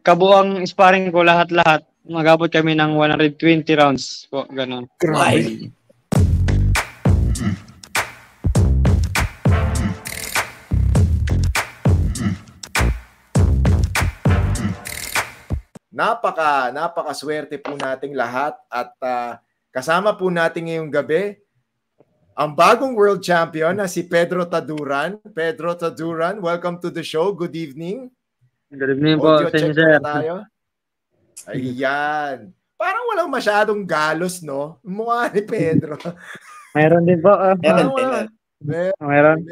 Kabuang sparring ko lahat-lahat, magabot kami ng 120 rounds po, ganun. Grabe. Napakaswerte po nating lahat at kasama po natin ngayong gabi ang bagong world champion na si Pedro Taduran. Pedro Taduran, welcome to the show. Good evening. Good evening po, check muna tayo. Ayan. Parang walang masyadong galos, no? Mukha ni Pedro. Mayroon din po. Meron.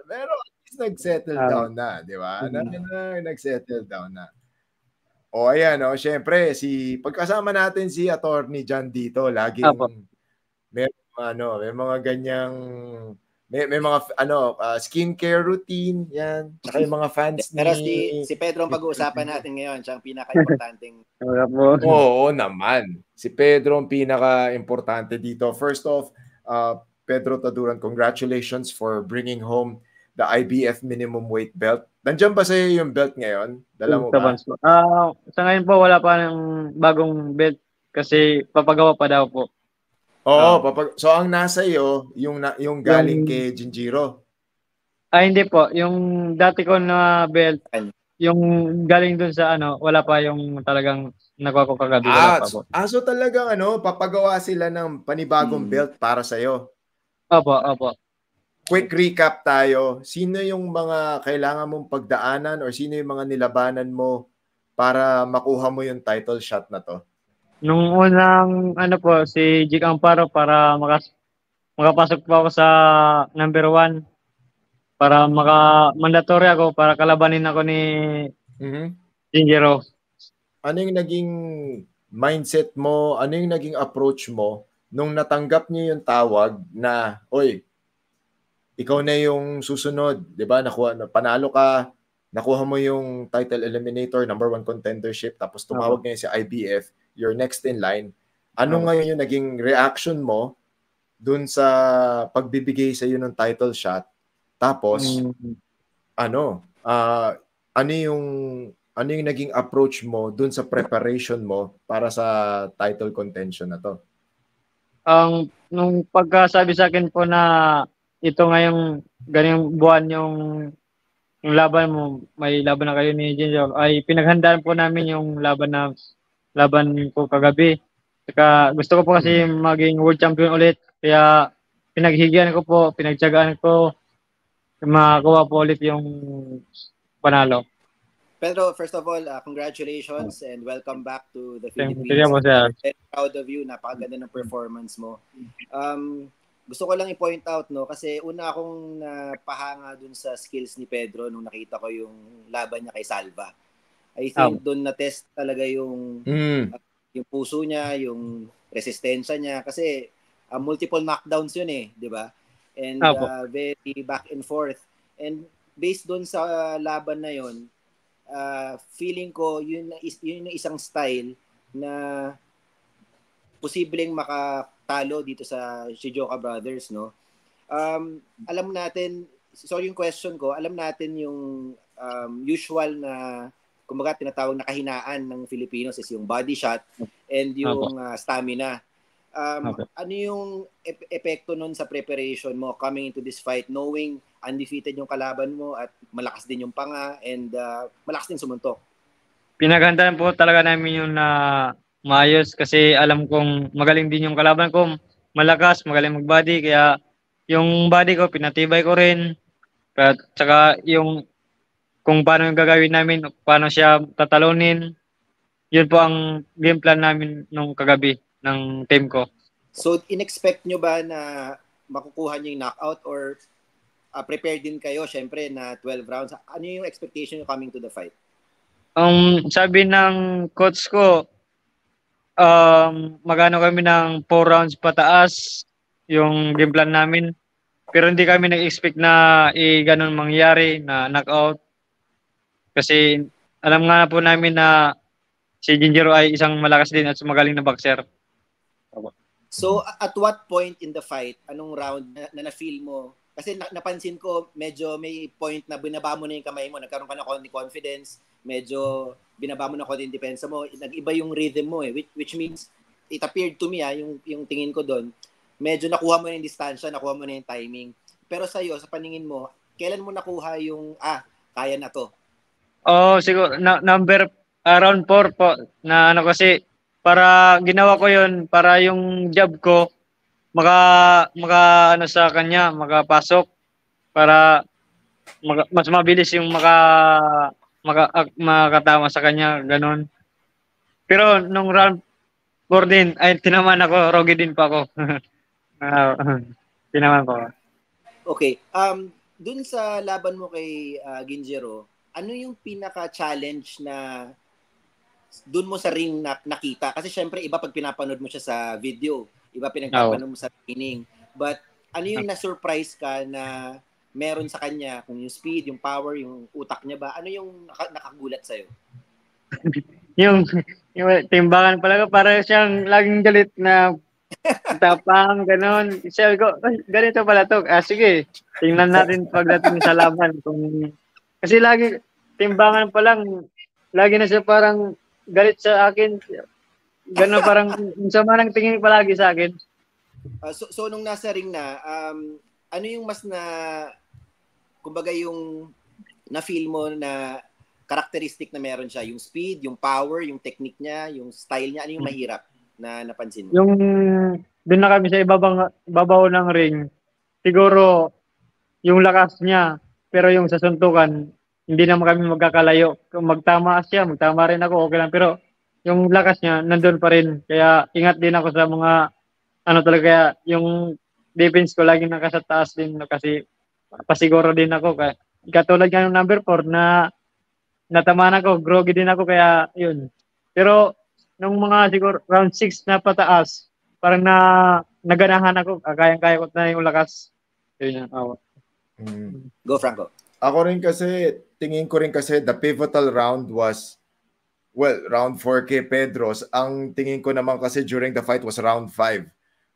Pero at least nag-settle down na, di ba? Nag-settle down na. O ayan, syempre, pagkasama natin si Attorney John dito, laging may mga ganyang may mga skincare routine, yan. Saka yung mga fans Pero si Pedro ang pag-uusapan natin ngayon, siya ang pinaka-importanting. Oo naman. Si Pedro ang pinaka-importante dito. First off, Pedro Taduran, congratulations for bringing home the IBF minimum weight belt. Nandiyan ba sa'yo yung belt ngayon? Dala mo ba? Sa ngayon po, wala pa ng bagong belt kasi papagawa pa daw po. Oo, so ang nasa iyo, yung galing kay Jinjiro? Hindi po. Yung dati ko na belt, yung galing dun sa wala pa yung talagang nakuha ko kagabi. So talagang papagawa sila ng panibagong belt para sa'yo? Opo. Quick recap tayo. Sino yung mga kailangan mong pagdaanan or sino yung mga nilabanan mo para makuha mo yung title shot na to? Nung unang si Jig Amparo para makapasok po ako sa number 1 para mandatory ako para kalabanin ako ni Jinjiro. Ano yung naging mindset mo? Ano yung naging approach mo nung natanggap niyo yung tawag na, oy, ikaw na yung susunod, 'di ba? Panalo ka, nakuha mo yung title eliminator, number 1 contendership, tapos tumawag ngayon si IBF, you're next in line. Ano ngayon yung naging reaction mo dun sa pagbibigay sa iyo ng title shot? Tapos ano yung naging approach mo dun sa preparation mo para sa title contention na to? Nung pagkasabi sa akin po na ito ngayong ganyang buwan yung laban mo, may laban na kayo ni Jinjiro, ay pinaghandaan po namin yung laban ko kagabi. Saka gusto ko po kasi maging world champion ulit. Kaya pinaghigian ko po, pinagtiyagaan ko makakuha po ulit yung panalo. Pedro, first of all, congratulations and welcome back to the Philippines. Very proud of you. Napakaganda ng performance mo. Gusto ko lang i-point out, kasi una akong napahanga dun sa skills ni Pedro nung nakita ko yung laban niya kay Salva. I think dun na-test talaga yung puso niya, yung resistensya niya. Kasi multiple knockdowns yun di ba? And very back and forth. And based dun sa laban na yun, feeling ko yun yung isang style na posibleng makatalo dito sa Shijoka Brothers, alam natin, yung question ko, alam natin yung usual na kumbaga tinatawag na kahinaan ng Filipinos is yung body shot and yung stamina. Ano yung epekto nun sa preparation mo coming into this fight, knowing undefeated yung kalaban mo at malakas din yung panga and malakas din sumuntok? Pinaghandaan po talaga namin yung maayos kasi alam kong magaling din yung kalaban ko, malakas, magaling mag-body, kaya yung body ko pinatibay ko rin. At saka yung kung paano yung gagawin namin, paano siya tatalunin, yun po ang game plan namin nung kagabi ng team ko. So, in-expect nyo ba na makukuha nyo yung knockout or prepared din kayo, syempre, na 12 rounds? Ano yung expectation nyo coming to the fight? Sabi ng coach ko, magano kami ng 4 rounds pataas yung game plan namin. Pero hindi kami nag-expect na ganun mangyari na knockout. Kasi alam nga po namin na si Jinjiro ay isang malakas din at magaling na boxer. So at what point in the fight, anong round na na-feel mo? Kasi napansin ko medyo may point na binaba mo na yung kamay mo, nagkaroon ka na confidence, medyo binaba mo na konti yung depensa mo, nag-iba yung rhythm mo which means it appeared to me yung tingin ko doon, medyo nakuha mo na yung distansya, nakuha mo na yung timing. Pero sa'yo, sa paningin mo, kailan mo nakuha yung kaya na to? Siguro number around 4 po na ano kasi para ginawa ko 'yon para yung job ko maka ano sa kanya, makapasok para mas mabilis yung makatama sa kanya, ganun. Pero nung round 4 din, ay tinaman ako, rogi din pa ako. Tinaman ko. Okay. Dun sa laban mo kay Ginjero, ano yung pinaka-challenge na dun mo sa ring nakita? Kasi syempre, iba pag pinapanood mo siya sa video, iba pinagpapanood mo sa training. But ano yung na-surprise ka na meron sa kanya? Kung yung speed, yung power, yung utak niya ba? Ano yung nakagulat sa'yo? yung timbangan pala ko, para siyang laging galit na tapang, gano'n. Sabi ko, ganito pala to. Sige, tingnan natin pagdating sa laban. Kasi lagi, timbangan pa lang, lagi na siya parang galit sa akin. Gano'n, parang sama ng tingin palagi sa akin. So nung nasa ring na, ano yung mas kumbaga yung na-feel mo na characteristic na meron siya? Yung speed, yung power, yung technique niya, yung style niya, ano yung mahirap na napansin mo? Yung doon na kami sa ibabaw ng ring, siguro yung lakas niya, pero yung sa suntukan, hindi naman kami magkakalayo. Kung magtama siya, magtama rin ako, okay lang. Pero yung lakas niya, nandun pa rin. Kaya ingat din ako sa mga, talaga, kaya yung defense ko lagi nakasa taas din kasi pasiguro din ako. Kaya, katulad nga ng number 4 na natamaan ako, groggy din ako, kaya yun. Pero nung mga siguro round 6 na pataas, parang naganahan ako, kayang-kaya ko na yung lakas. Yun yung Go, Franco. Ako rin kasi, tingin ko rin kasi the pivotal round was, round 4 kay Pedros. Ang tingin ko naman kasi during the fight was round 5.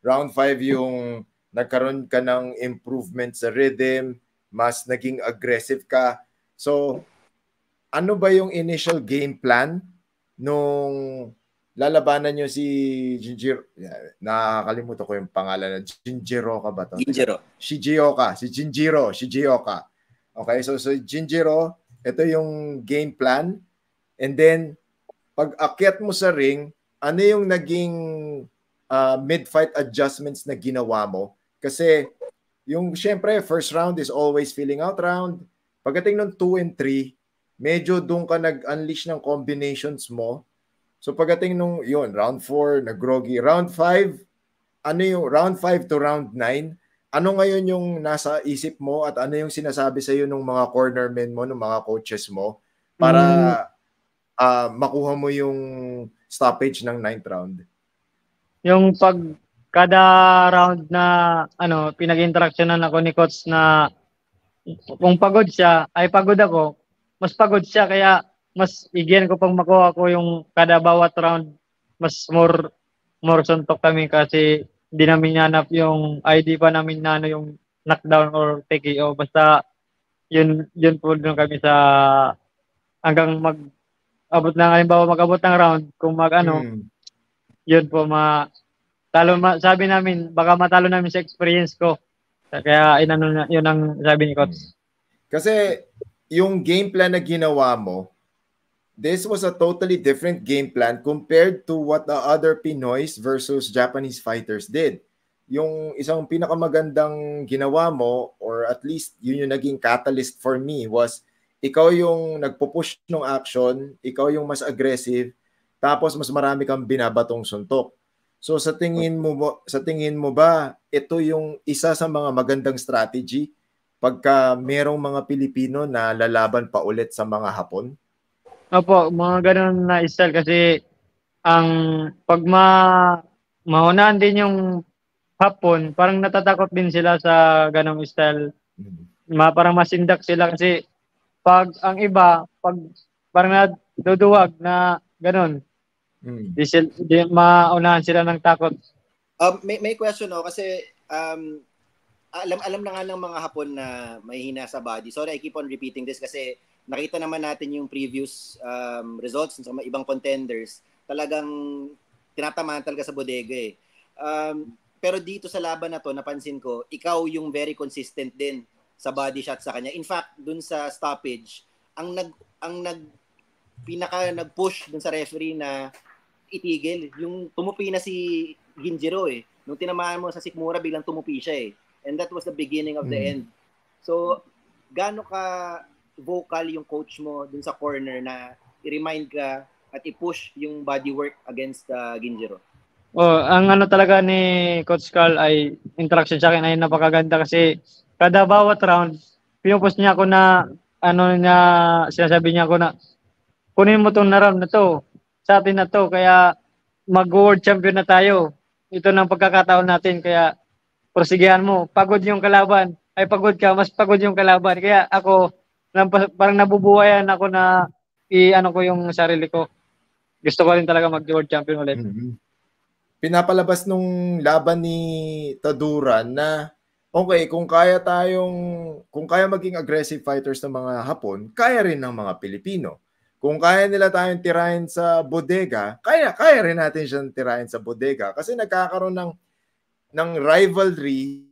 Round 5 yung nagkaroon ka ng improvement sa rhythm, mas naging aggressive ka. So, ano ba yung initial game plan nung lalabanan nyo si Jinjiro? Nakakalimutan ko yung pangalan. Jinjiro ka ba to? Jinjiro. Si Jinjiro. Okay, so Jinjiro, ito yung game plan. And then, pag akyat mo sa ring, ano yung naging mid-fight adjustments na ginawa mo? Kasi, yung syempre, first round is always feeling out round. Pagdating ng 2 and 3, medyo doon ka nag-unleash ng combinations mo. So pagdating nung round 4, nag-groggy. Round 5, ano yung round 5 to round 9? Ano ngayon yung nasa isip mo at ano yung sinasabi sa iyo ng mga cornermen mo, ng mga coaches mo para makuha mo yung stoppage ng 9th round? Yung kada round na pinag-interactionan ako ni coach na kung pagod siya, ay pagod ako, mas pagod siya, kaya mas igyan ko pang makuha ko yung kada bawat round, mas more suntok kami kasi hindi namin nanap yung ID pa namin na yung knockdown or TKO. Basta yun po doon kami sa hanggang mag-abot ng round, kung yun po sabi namin, baka matalo namin sa experience ko. Kaya yun ang sabi ni coach. Kasi yung game plan na ginawa mo, this was a totally different game plan compared to what the other Pinoys versus Japanese fighters did. Yung isang pinakamagandang ginawa mo, or at least yun yung naging catalyst for me, was ikaw yung nagpo-push ng action, ikaw yung mas aggressive, tapos mas marami kang binabatong suntok. So sa tingin mo ba ito yung isa sa mga magandang strategy pagka merong mga Pilipino na lalaban pa ulit sa mga Hapon? Opo, mga ganun na style kasi pag maunahan din yung Hapon, parang natatakot din sila sa ganung style. Parang masindak sila kasi pag ang iba, pag parang naduduwag na ganun, di maunahan sila ng takot. May question kasi alam na nga ng mga Hapon na mahihina sa body. Sorry, I keep on repeating this kasi nakita naman natin yung previous results sa mga ibang contenders, talagang tinatamaan talaga sa bodega eh. Pero dito sa laban na to, napansin ko, ikaw yung very consistent din sa body shot sa kanya. In fact, dun sa stoppage, ang nag-push dun sa referee na itigil, yung tumupi na si Ginjiro eh. Nung tinamaan mo sa sikmura, biglang tumupi siya eh. And that was the beginning of the end. So, gaano ka vocal yung coach mo dun sa corner na i-remind ka at i-push yung body work against Ginjiro? Ang ano talaga ni Coach Carl ay interaction sa akin ay napakaganda kasi kada bawat round, pinupush niya ako na sinasabi niya ako na kunin mo tong na round na to, sa atin na to, kaya mag-world champion na tayo. Ito ng pagkakataon natin, kaya prosigihan mo. Pagod yung kalaban, ay pagod ka, mas pagod yung kalaban. Kaya ako, parang nabubuhayan ako na i-ano ko yung sarili ko. Gusto ko rin talaga mag-world champion ulit. Pinapalabas nung laban ni Taduran na okay, kung kaya maging aggressive fighters ng mga Hapon, kaya rin ng mga Pilipino. Kung kaya nila tayong tirahin sa bodega, kaya rin natin siyang tirahin sa bodega kasi nagkakaroon ng rivalry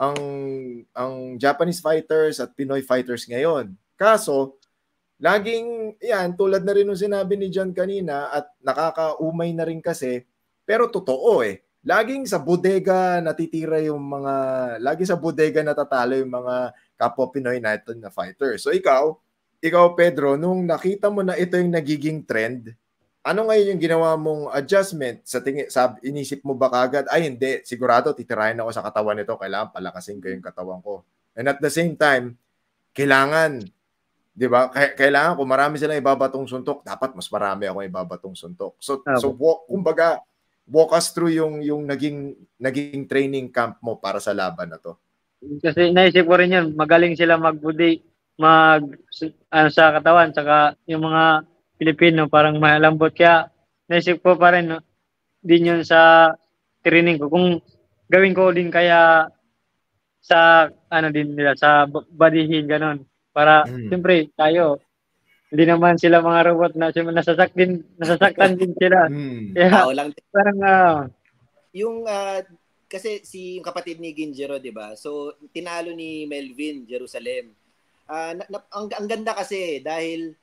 ang Japanese fighters at Pinoy fighters ngayon. Kaso, laging, tulad na rin ng sinabi ni John kanina at nakakaumay na rin kasi, pero totoo eh. Laging sa bodega lagi sa bodega natatalo yung mga kapwa Pinoy natin na fighters. So ikaw Pedro, nung nakita mo na ito yung nagiging trend, ano ngayon yung ginawa mong adjustment? Inisip mo ba kagad, ay hindi, sigurado titirahin ako sa katawan nito, kailangan palakasin ko yung katawan ko. And at the same time, kailangan, di ba, kailangan kung marami silang ibabatong suntok, dapat mas marami ako ibabatong suntok. So kumbaga, walk us through yung naging training camp mo para sa laban na to. Kasi naisip ko rin yun, magaling sila magbudi, sa katawan, saka yung mga Pilipino parang malambot, kaya naisip ko pa rin din yun sa training ko, kung gawin ko din kaya sa din nila, sa badihin ganon, para siyempre tayo hindi naman sila mga robot na nasasaktan din sila. Kaya lang. Parang yung kasi yung kapatid ni Ginjiro, 'di ba? So tinalo ni Melvin Jerusalem. Ang ganda kasi dahil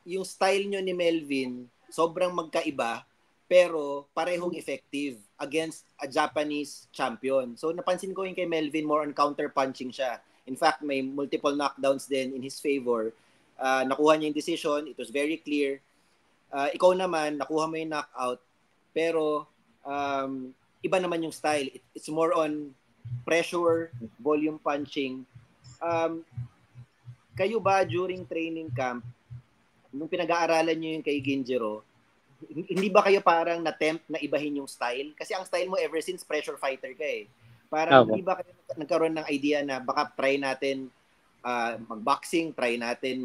yung style nyo ni Melvin sobrang magkaiba pero parehong effective against a Japanese champion. So napansin ko yung kay Melvin, more on counter punching siya. In fact, may multiple knockdowns din in his favor. Nakuha niya yung decision, it was very clear. Ikaw naman, nakuha mo yung knockout pero iba naman yung style. It's more on pressure, volume punching. Kayo ba during training camp, nung pinag-aaralan nyo yung kay Ginjiro, hindi ba kayo parang na-tempt na ibahin yung style? Kasi ang style mo ever since pressure fighter ka eh. Parang hindi ba kayo nagkaroon ng idea na baka try natin mag-boxing, try natin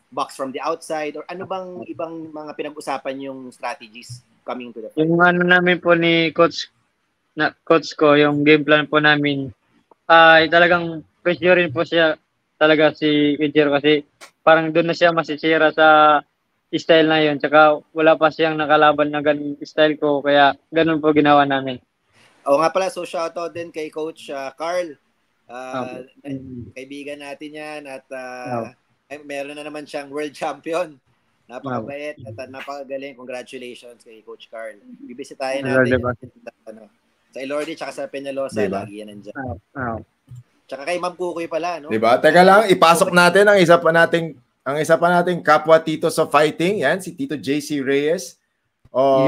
box from the outside, or ano bang ibang mga pinag-usapan yung strategies coming to the fight? Yung namin po ni coach ko, yung game plan po namin, talagang pressure rin po siya talaga si Ginjiro kasi parang doon na siya masisira sa style na yun. Tsaka wala pa siyang nakalaban na ganun style ko, kaya ganun po ginawa namin. Nga pala, so shoutout din kay Coach Carl. Kaibigan natin yan at meron na naman siyang world champion. Napakabait at napakagaling. Congratulations kay Coach Carl. Bibisitahin natin sa Ilordi tsaka sa Peñalosa, diba? Lagi yan nandiyan. Tsaka kay Ma'am Kukoy pala, no? Diba? Teka lang, ipasok natin ang isa pa nating kapwa tito sa fighting. Yan, si Tito JC Reyes.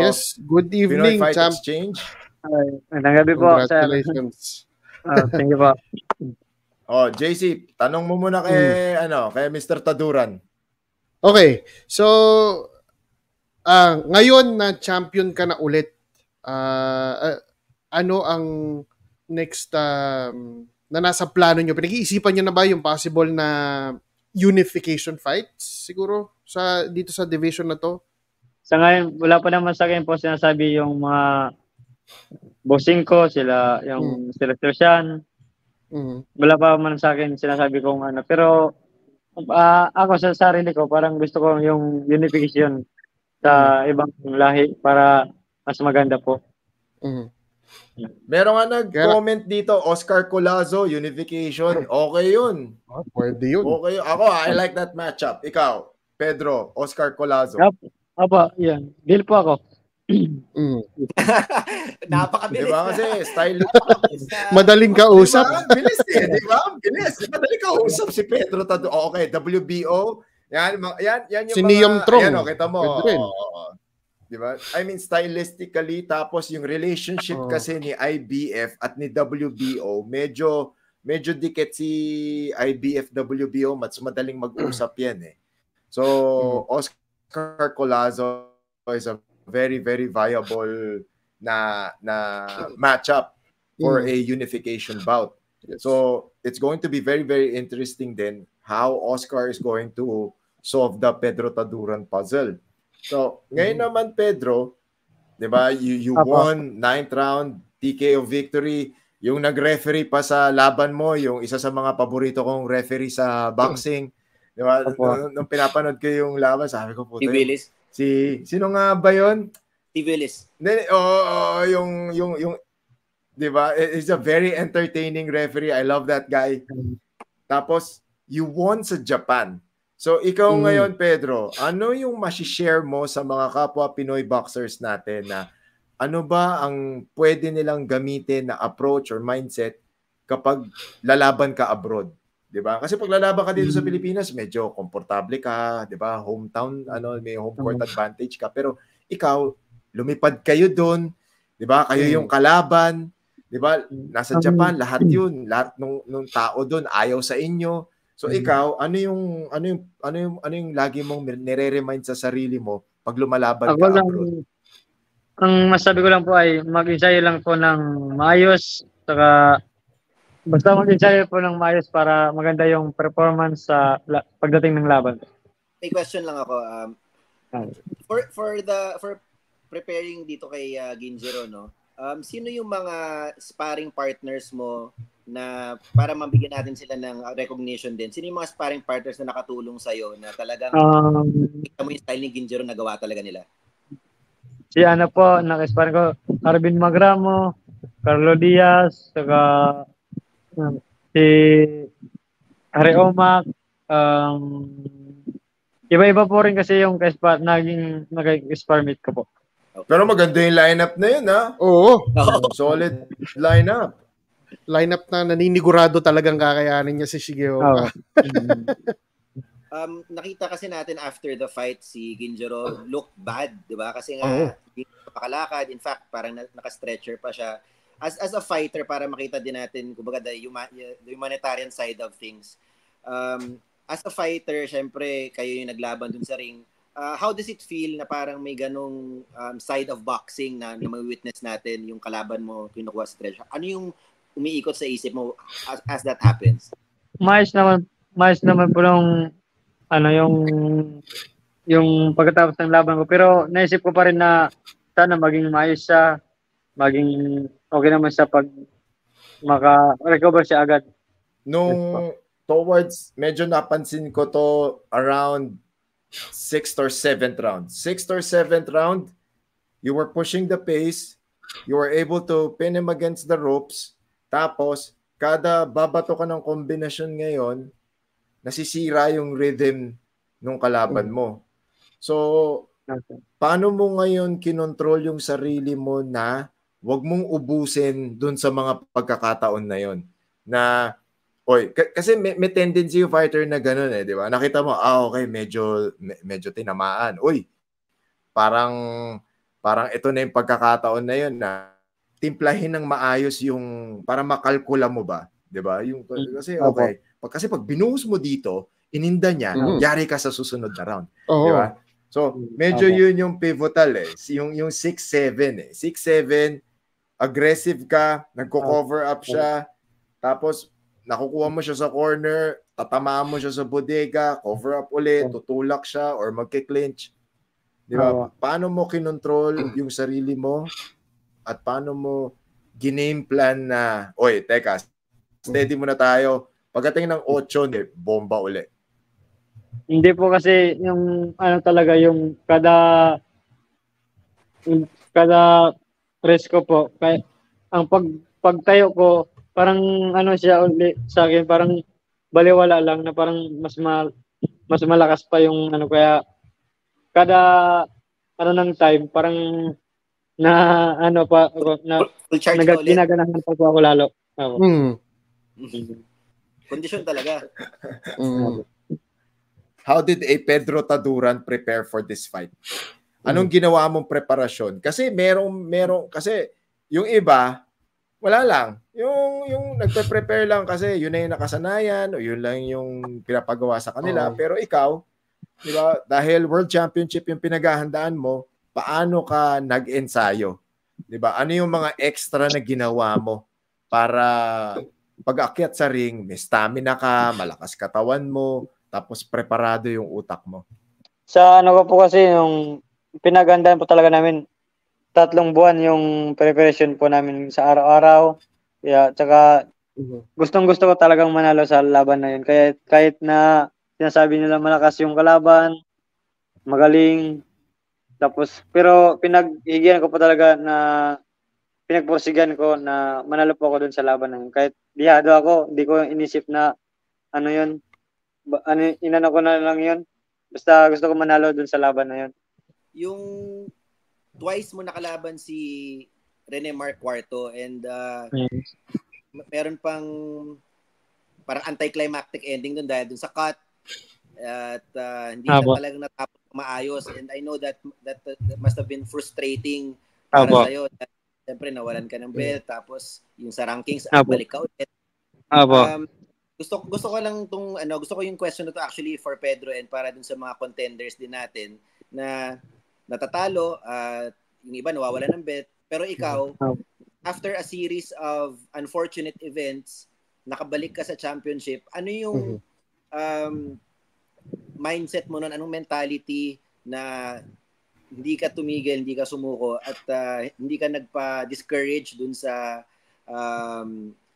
Yes, good evening, Pinoy Fight champ. Exchange. Gabi po. Congratulations. Thank you po. JC, tanong mo muna kay Mr. Taduran. Okay, so ngayon na champion ka na ulit, ano ang next na nasa plano nyo? Pinag-iisipan nyo na ba yung possible na unification fights siguro dito sa division na to? Sa ngayon, wala pa naman sa akin po sinasabi yung mga bossing ko, sila, yung Sir Sian. Wala pa man sa akin sinasabi kong ano. Pero ako sa sarili ko, parang gusto ko yung unification sa ibang lahi para mas maganda po. Meron nga nag-comment dito, Oscar Colazo, unification. Okay yun. Pwede yun. Okay yun. Ako, I like that matchup. Ikaw, Pedro, Oscar Colazo. Apa, yan. Deal po ako. Napakabilis. Diba kasi style madaling kausap. Bilis eh, di ba? Bilis. Madaling kausap si Pedro Tado. Okay, WBO. Yan yung si Neom Trong. Yan, kita mo. Di ba? I mean, stylistically, tapos yung relationship kasi ni IBF at ni WBO, medyo dikit si IBF, WBO, mas madaling mag-usap yan eh. So, Oscar Colazo is a very, very viable na matchup for a unification bout. So, it's going to be very, very interesting then how Oscar is going to solve the Pedro Taduran puzzle. So, ngayon naman, Pedro, di ba, you won 9th round, TKO victory. Yung nag-referee pa sa laban mo, yung isa sa mga paborito kong referee sa boxing. Di ba, nung pinapanood ko yung laban, sabi ko, puto, sino nga ba yun? Steve Willis. Yung di ba, he's a very entertaining referee. I love that guy. Tapos, you won sa Japan. So, ikaw ngayon, Pedro, ano yung masishare mo sa mga kapwa Pinoy boxers natin na ano ba ang pwede nilang gamitin na approach or mindset kapag lalaban ka abroad? Diba? Kasi pag lalaban ka dito sa Pilipinas, medyo komportable ka, diba? Hometown, may home court advantage ka. Pero ikaw, lumipad kayo doon, diba? Kayo yung kalaban, diba? Nasa Japan, lahat yun. Lahat nung tao doon ayaw sa inyo. So ikaw, ano yung lagi mong nire-remind sa sarili mo pag lumalaban ka abroad? Ang masabi ko lang po ay mag-ensayo lang po ng maayos, saka basta mag-ensayo po ng maayos para maganda yung performance sa pagdating ng laban. May question lang ako. For preparing dito kay Ginjiro, no? Sino yung mga sparring partners mo na para mabigyan natin sila ng recognition din? Sino yung mga sparring partners na nakatulong sa'yo na talagang kita mo yung style ni Ginjiro na gawa talaga nila? Si nakasparring ko, Arvin Magramo, Carlo Diaz, saka si Harry Omak, iba-iba po rin kasi yung nag-spar meet ko po. Pero maganda yung lineup na yun, ha? Oo. Solid lineup. Lineup na naninigurado talagang kakayanin niya si Shigeoka. Nakita kasi natin after the fight si Ginjiro looked bad, di ba? Kasi nga, hindi pakalakad. In fact, parang naka-stretcher pa siya. As a fighter, para makita din natin, kumbaga, the humanitarian side of things. As a fighter, syempre, kayo yung naglaban dun sa ring. How does it feel na parang may ganong side of boxing na may witness natin yung kalaban mo kinukuha sa stretcher? Ano yung umiikot sa isip mo as that happens? Mais naman po yung pagkatapos ng laban ko. Pero naisip ko pa rin na sana maging maayos siya, maging okay naman siya pag maka-recover siya agad. Nung towards, medyo napansin ko to around 6th or 7th round. 6th or 7th round, you were pushing the pace, you were able to pin him against the ropes, tapos kada babato ka ng kombinasyon ngayon, nasisira yung rhythm nung kalaban mo. So, paano mo ngayon kinontrol yung sarili mo na wag mong ubusin dun sa mga pagkakataon na yon? Na kasi may tendency yung fighter na gano'n di ba? Nakita mo, okay, medyo tinamaan. Parang ito na yung pagkakataon na yun na timplahin ng maayos yung para makalkula mo ba, di ba? Kasi okay, kasi pag binuhos mo dito, ininda niya, yari ka sa susunod na round, di ba? So, medyo yun yung pivotal yung 6-7 6-7, aggressive ka, nagko-cover up siya, tapos nakukuha mo siya sa corner, tatamaan mo siya sa bodega, cover up ulit, tutulak siya, or magki-clinch. Di ba? Paano mo kinontrol yung sarili mo at paano mo giname plan na, teka, steady muna tayo. Pagdating ng 8, bomba uli. Hindi po kasi yung talaga yung kada press ko po, kaya ang pagtayo ko parang siya uli sa akin, parang baliwala lang na parang mas malakas pa yung kaya kada ng time parang na pa ako na full charge ka ulit. ginaganahan pa ako lalo. Kondisyon talaga. How did Pedro Taduran prepare for this fight? Anong ginawa mong preparasyon? Kasi merong kasi yung iba wala lang. Yung nagpe-prepare lang kasi yun na yung nakasanayan o yun lang yung pinapagawa sa kanila. Pero ikaw, di ba, dahil World Championship yung pinaghahandaan mo, paano ka nag-ensayo? Di ba? Ano yung mga extra na ginawa mo para pag-akyat sa ring, may stamina ka, malakas katawan mo, tapos preparado yung utak mo? Sa ko po kasi yung pinaghandaan po talaga namin 3 buwan yung preparation po namin sa araw-araw. Kaya tsaka gustong-gusto ko talagang manalo sa laban na yun. Kaya kahit na sinasabi nila malakas yung kalaban, magaling, tapos pero pinaghigian ko po talaga na pinagpursigan ko na manalo po ako dun sa laban na yun. Kahit bihado ako, hindi ko inisip na yun. Inano ko na lang yun. Basta gusto ko manalo dun sa laban na yun. Yung twice mo nakalaban si Rene Mark Cuarto and meron pang parang anticlimactic ending dun dahil dun sa cut at hindi siya talagang natapos maayos, and I know that must have been frustrating para sa'yo. Siyempre nawalan ka ng belt, tapos yung sa rankings balik ka ulit. Gusto ko lang gusto ko yung question na to actually for Pedro and para dun sa mga contenders din natin na natatalo at yung iba nawawalan ng belt, pero ikaw after a series of unfortunate events nakabalik ka sa championship. Ano yung mindset mo noon? Anong mentality na hindi ka tumigil, hindi ka sumuko at hindi ka nagpa-discourage dun sa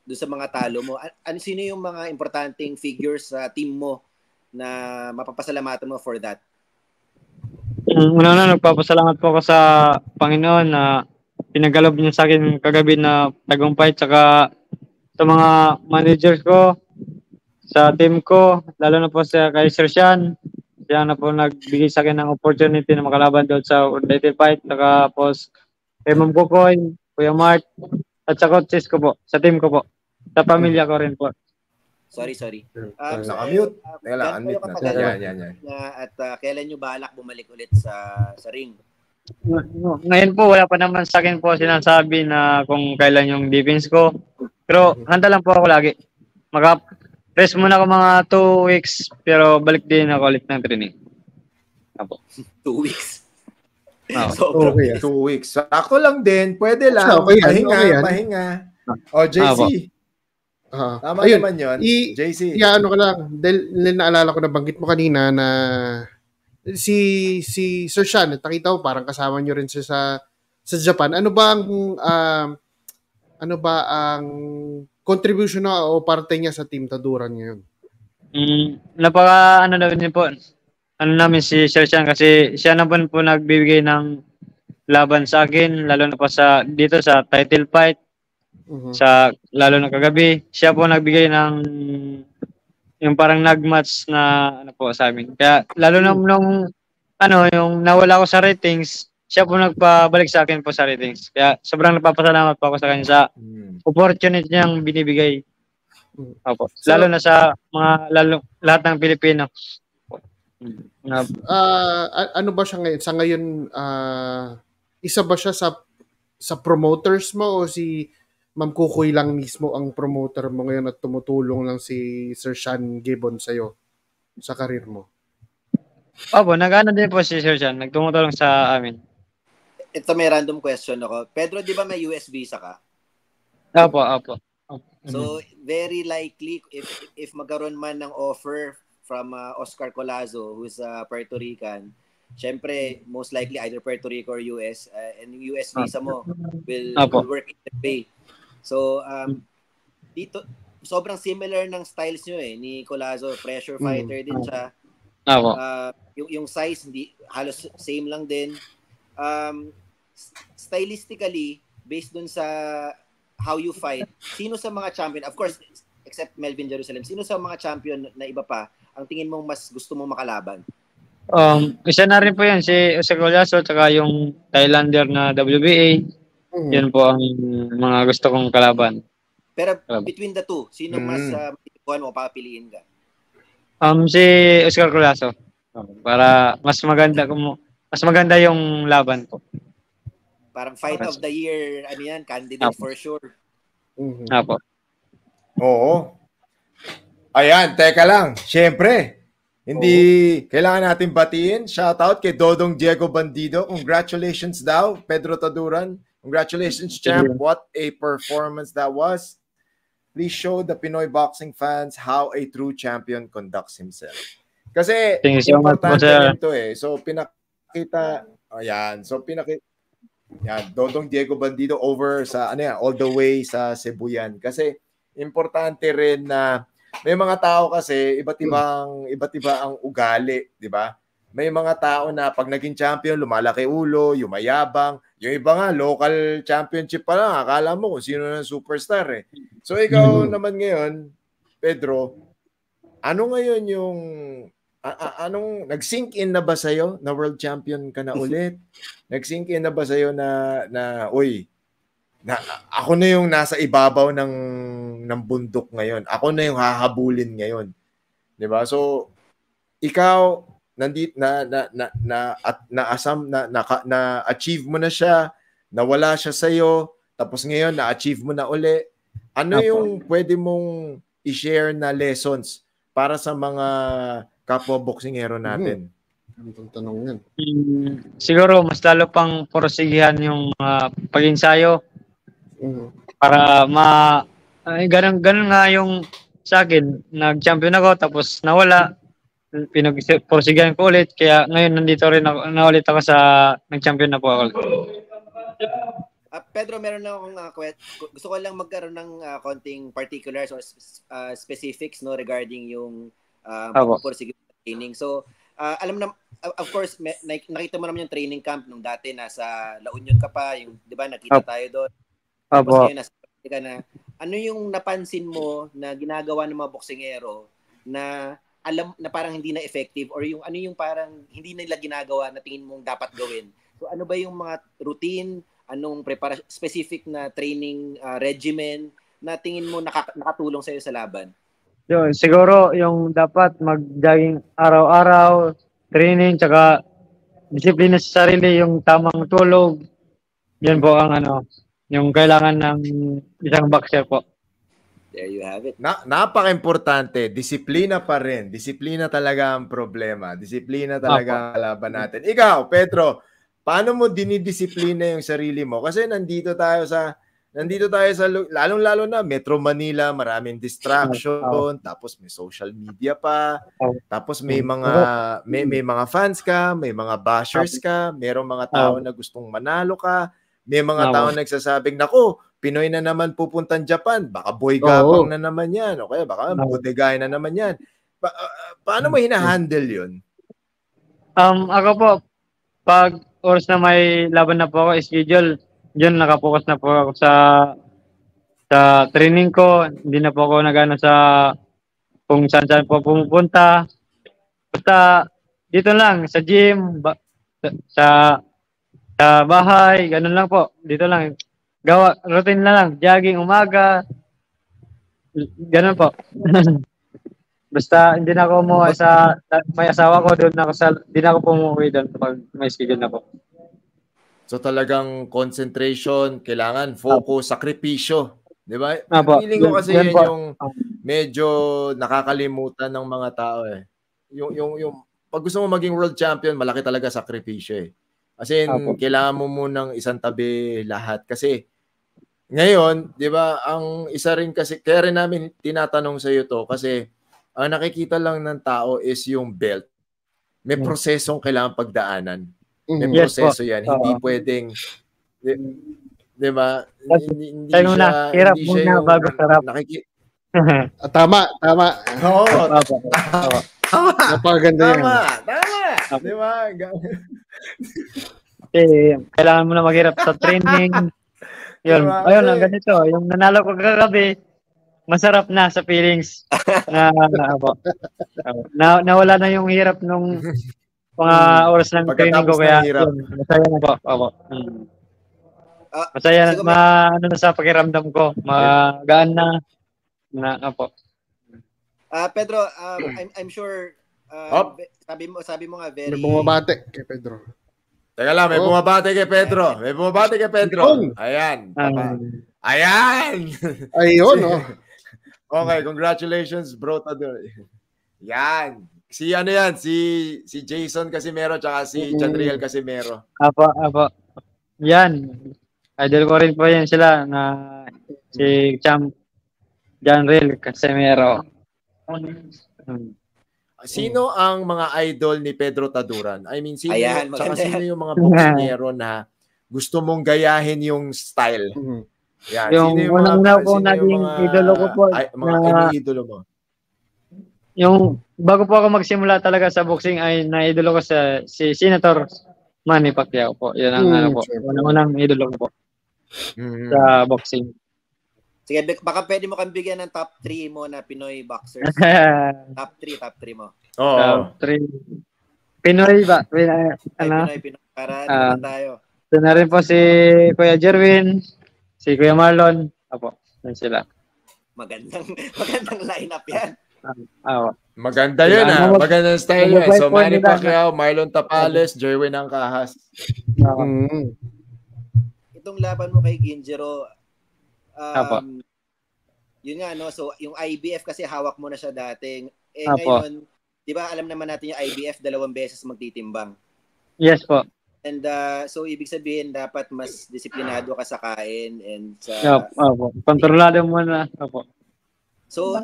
mga talo mo? Sino yung mga importanteng figures sa team mo na mapapasalamatan mo for that? Una nagpapasalamat po ako sa Panginoon na pinagalob niya sa akin kagabi na tagumpay, tsaka sa mga managers ko, sa team ko, lalo na po kay Sir Sean. Siya na po nagbigay sa akin ng opportunity na makalaban doon sa title fight. Saka po kay Ma'am Kukoy, Kuya Mark, at sa coaches ko po, sa team ko po, sa pamilya ko rin po. Sorry. Naka-mute. Unmute na. Yan. At kailan nyo balak bumalik ulit sa ring? Ngayon po, wala pa naman sa akin po sinasabi na kung kailan yung defense ko. Pero handa lang po ako lagi. Rest muna ako mga 2 weeks, pero balik din ako ulit ng training. Apo. 2 weeks? Okay, 2 weeks. Ako lang din. Pwede lang. Pahinga. O, JC. Tama ayun, naman yun. JC. Ano ka lang. Dahil naalala ko, nabanggit mo kanina na si Sir Sean, nakita ko parang kasama nyo rin siya sa Japan. Ano ba ang contribution na o parte niya sa Team Taduran ngayon? Napaka namin po. Namin si Sir Sean kasi siya na po nagbibigay ng laban sa akin, lalo na po dito sa title fight. Lalo na kagabi, siya po nagbigay ng yung parang nag-match na po sa amin. Kaya lalo na nung yung nawala ko sa ratings, siya po nagpabalik sa akin po sa ratings. Kaya sobrang nagpapasalamat po ako sa kanya sa opportunity niyang binibigay. Opo. Lalo na sa lahat ng Pilipino. Ano ba siya ngayon? Sa ngayon, isa ba siya sa promoters mo o si Ma'am Kukoy lang mismo ang promoter mo ngayon at tumutulong lang si Sir Sean Gibbon sa'yo sa karir mo? Opo, nag-ano din po si Sir Sean. Nagtumutulong sa amin. Ito may random question ako. Pedro, di ba may US visa ka? Opo. So, very likely, if magkaroon man ng offer from Oscar Colazo, who's Puerto Rican, syempre, most likely either Puerto Rico or US, and yung US visa mo will work in the way. So, dito, sobrang similar ng styles nyo ni Collazo. Pressure fighter din siya. Opo. Yung size, hindi, halos same lang din. Stylistically, based dun sa how you fight, sino sa mga champion, of course, except Melvin Jerusalem, sino sa mga champion na iba pa, ang tingin mong mas gusto mong makalaban? Isa na rin po yan, si Jose Collazo, tsaka yung Thailander na WBA. Yan po ang mga gusto kong kalaban. Pero between the two, sino mas mo papiliin ka? Si Oscar Collazo. Para mas maganda yung laban ko. Parang fight of the year, ano yan, candidate for sure. Apo. Oo. Ayan, teka lang. Siyempre, hindi kailangan natin batiin. Shoutout kay Dodong Diego Bandido. Congratulations daw, Pedro Taduran. Congratulations, champ. What a performance that was. Please show the Pinoy boxing fans how a true champion conducts himself. Kasi importante rin ito So pinakita, Dodong Diego Bandido over sa all the way sa Cebu yan. Kasi importante rin na may mga tao kasi iba't iba ang ugali, di ba? May mga tao na pag naging champion, lumalaki ulo, yumayabang. Yung iba nga, local championship pa lang. Akala mo kung sino ng superstar So ikaw naman ngayon, Pedro, ano ngayon yung, nag-sink in na ba sa'yo na world champion ka na ulit? Nag-sink in na ba sa'yo na ako na yung nasa ibabaw ng bundok ngayon. Ako na yung hahabulin ngayon. 'Di ba? So ikaw na-achieve mo na siya, nawala siya sa iyo, tapos ngayon na-achieve mo na uli. Ano yung pwede mong i-share na lessons para sa mga kapwa boksingero natin? Ang tanong yan. Siguro mas lalo pang porosigihan yung pag-ensayo para ganun nga yung sa akin, nag-champion ako tapos nawala, pinag-porosigihan ko ulit, kaya ngayon nandito rin ako, naulit ako sa nag-champion na po ako. Pedro, meron na akong gusto ko lang magkaroon ng konting particulars or specifics regarding yung pag-porosigihan training. So, alam na, of course, nakita mo naman yung training camp nung dati nasa La Union ka pa, yung 'di ba, nakita tayo doon. Tapos ngayon nasa ka na. Ano yung napansin mo na ginagawa ng mga boksingero na alam na parang hindi na effective, or yung ano yung parang hindi nila ginagawa na tingin mong dapat gawin? So ano ba yung mga routine, anong specific na training regimen na tingin mo nakatulong sa'yo sa laban? Yun, siguro yung dapat mag-jogging araw-araw, training, tsaka disiplina sa sarili, yung tamang tulog. Yan po ang yung kailangan ng isang boxer po. There you have it. Napaka-importante, disiplina pa rin. Disiplina talaga ang problema. Disiplina talaga ang laban natin. Ikaw, Pedro, paano mo dinidisiplina yung sarili mo? Kasi nandito tayo sa lalong-lalo na Metro Manila, maraming distraction, tapos may social media pa, tapos may mga fans ka, may mga bashers ka, mayroong mga tao na gustong manalo ka, may mga tao nagsasabing, nako, Pinoy na naman pupuntang Japan, baka boy gabang na naman yan, o kaya baka bodegay na naman yan. Paano mo hinahandle yun? Ako po, pag oras na may laban na po ako, schedule, diyan nakapokus na po ako sa training ko. Hindi na po ako nagano sa kung saan po pumupunta. Basta dito lang sa gym, sa bahay, ganun lang po. Dito lang. Routine na lang, jogging umaga. Ganun po. Basta hindi na ako umuwi sa may asawa ko doon hindi na ako pumuwi doon pag may schedule na po. So talagang concentration, kailangan focus, sakripisyo, 'di ba? Feeling ko kasi yan yung medyo nakakalimutan ng mga tao Yung pag gusto mo maging world champion, malaki talaga sakripisyo Kasi kailangan mo munang isang tabi lahat kasi ngayon, 'di ba, ang isa rin kasi kaya rin namin tinatanong sa iyo to kasi ang nakikita lang ng tao is yung belt. May prosesong kailangan pagdaanan. May proseso yan. Hindi pwedeng, di ba? Hindi siya yung, Tama. Oo. Opo. Tama. Napakaganda yan. Tama. Di ba? Kasi kailangan mo na maghirap sa training. Yun. Diba? Ayun, ang ganito. Yung nanalo ko kagabi, masarap na sa feelings na nawala na yung hirap nung mga oras ng training ko, Pagkatapos kaya ng hirap. yun, masaya na po. Opo. Masaya siguro na, ano na sa pakiramdam ko, magaan na opo. Pedro, I'm sure sabi mo nga very May bumabate kay Pedro. Teka lang, may bumabate kay Pedro. Ayan. Ayan! Ayun, oh. Okay, congratulations, bro. Yan. Si ano yan? Si Jason Casimero tsaka si Jandriel Casimero. Apo. Yan. Idol ko rin po yan sila na si Jandriel Casimero. Sino ang mga idol ni Pedro Taduran? I mean, sino yung mga boksingero na gusto mong gayahin yung style? Yan. Yung unang po naging idolo ko po. Mga idolo mo. Yung bago po ako magsimula talaga sa boxing ay na-idolo ko si Senator Manny Pacquiao po. Yan ang unang idolo ko po sa boxing. Sige, baka pwede mo kang bigyan ng top 3 mo na Pinoy boxers. top 3 mo. Oo. Top 3. Pinoy ba? Pinoy. Para naman tayo. Ito na rin po si Kuya Jerwin, si Kuya Marlon. Apo, yan sila. Magandang lineup yan. Maganda yun Magandang style yun. So, Manny Pacquiao, Marlon Tapales, Jerwin Angkahas. Itong laban mo kay Ginjiro, yun nga, no? So, yung IBF kasi hawak mo na siya dating. Ngayon, di ba alam naman natin yung IBF 2 beses magtitimbang. Yes po. And so, ibig sabihin, dapat mas disiplinado ka sa kain and sa... Kontrolado mo na. Opo. So,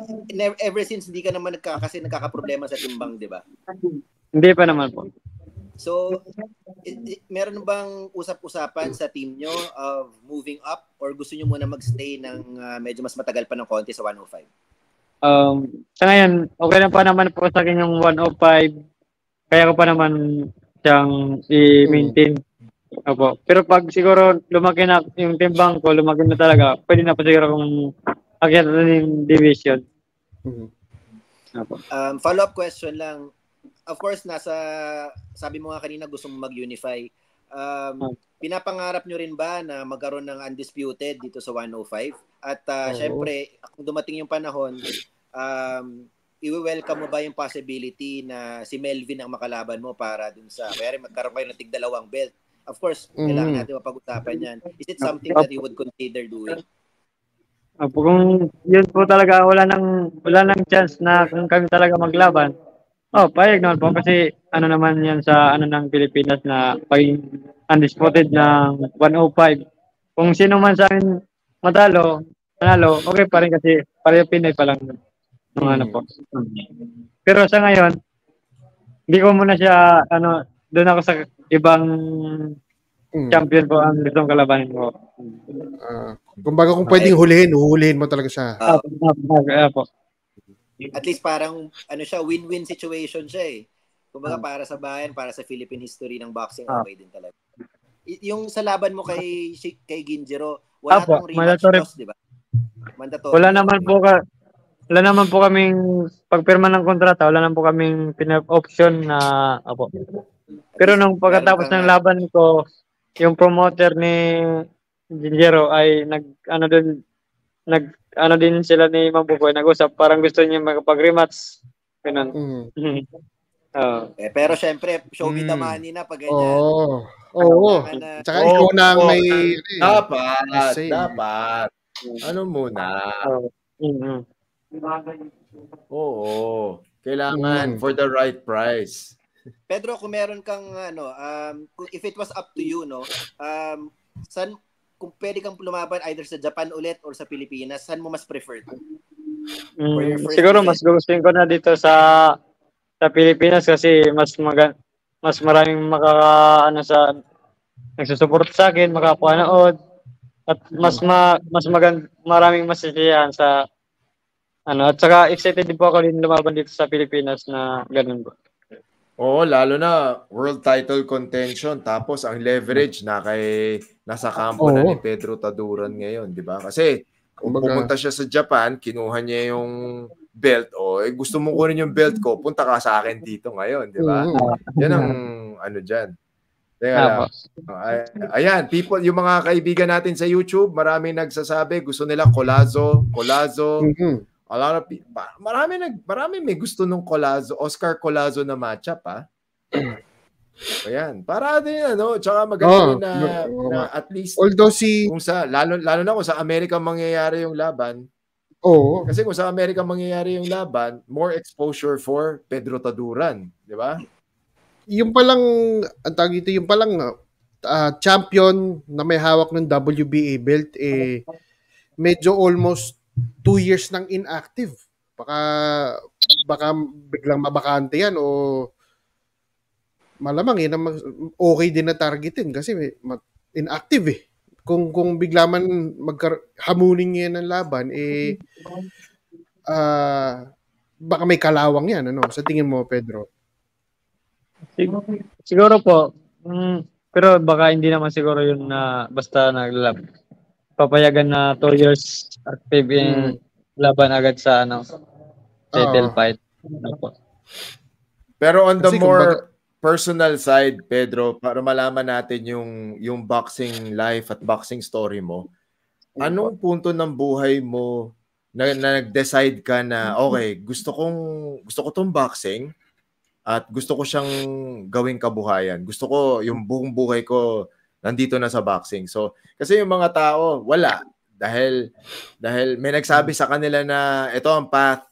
ever since hindi ka naman nagkakaproblema sa timbang, di ba? Hindi pa naman po. So, meron bang usap-usapan sa team nyo of moving up or gusto nyo muna magstay ng medyo mas matagal pa ng konti sa 105? Sa ngayon, okay na pa naman po sa akin yung 105. Kaya ko pa naman siyang i-maintain. Opo. Pero pag siguro lumaki na yung timbang ko, lumaki na talaga, pwede na po siguro kung akyat na yung division. Opo. Follow-up question lang. Of course, sabi mo nga kanina gusto mo mag-unify. Pinapangarap nyo rin ba na magkaroon ng undisputed dito sa 105? At syempre, kung dumating yung panahon, i-welcome mo ba yung possibility na si Melvin ang makalaban mo para dun sa, kaya magkaroon kayo ng tig-2 belt? Of course, kailangan natin mapag-usapan yan. Is it something that you would consider doing? Kung yun po talaga, wala nang chance na kung kami talaga maglaban, payag naman po kasi ano naman yan sa ng Pilipinas na paging undisputed ng 105. Kung sino man sa amin manalo, okay pa rin kasi pareho Pinoy pa lang ng po. Pero sa ngayon, hindi ko muna siya doon ako sa ibang champion po ang gustong kalabanin ko. Kumbaga kung pwedeng huhulihin mo talaga siya. Po. At least parang siya, win-win situation siya eh. Kumbaga para sa bayan, para sa Philippine history ng boxing, okay din talaga. Yung sa laban mo kay Ginjiro, wala tong rematch clause, di ba? Mandatory. Wala naman po kaming pagpirma ng kontrata, wala naman po kaming option na Pero nung pagkatapos ng laban ko, yung promoter ni Ginjiro ay nag din sila ni Mambuboy, nag-usap, parang gusto niya magpag-rematch. Ganun. Pero syempre, show me the money na pag ganyan. Oo. Tsaka ikaw na ang may... Dapat. Ano muna? Oo. Kailangan for the right price. Pedro, kung meron kang if it was up to you, no, kung pwede kang lumaban either sa Japan ulit or sa Pilipinas, saan mo mas preferred? Siguro mas gustuhin ko na dito sa Pilipinas kasi mas maraming nagsusupport sa akin, makapanood at maraming masisiyahan sa At saka excited din po ako din lumaban dito sa Pilipinas na ganun po. Oo, lalo na world title contention. Tapos ang leverage nasa kampo na ni Pedro Taduran ngayon, di ba? Kasi kung pumunta siya sa Japan, kinuha niya yung belt. Gusto mo kunin yung belt ko, punta ka sa akin dito ngayon, di ba? Yan ang dyan. Ayan, people, yung mga kaibigan natin sa YouTube, maraming nagsasabi, gusto nila Collazo. A lot of people, marami may gusto nung Collazo, Oscar Collazo na matchup, ha? Ayan, para din tsaka maganda na at least although kung sa lalo na kung sa Amerika mangyayari yung laban. Kasi kung sa Amerika mangyayari yung laban, more exposure for Pedro Taduran, di ba? Yung palang champion na may hawak ng WBA belt medyo almost 2 years nang inactive. Baka biglang mabakante yan o malamang okay din na targetin kasi inactive Kung bigla man hamunin yan ng laban baka may kalawang yan sa tingin mo, Pedro? Siguro po. Pero baka hindi naman siguro yun na basta naglalab. Papayagan na 2 years active in laban agad sa title fight. Pero on the more personal side, Pedro, para malaman natin yung boxing life at boxing story mo, anong punto ng buhay mo na nag-decide ka na okay, gusto ko tong boxing at gusto ko siyang gawing kabuhayan. Gusto ko yung buong buhay ko nandito na sa boxing. So, kasi yung mga tao, wala. Dahil may nagsabi sa kanila na ito ang path.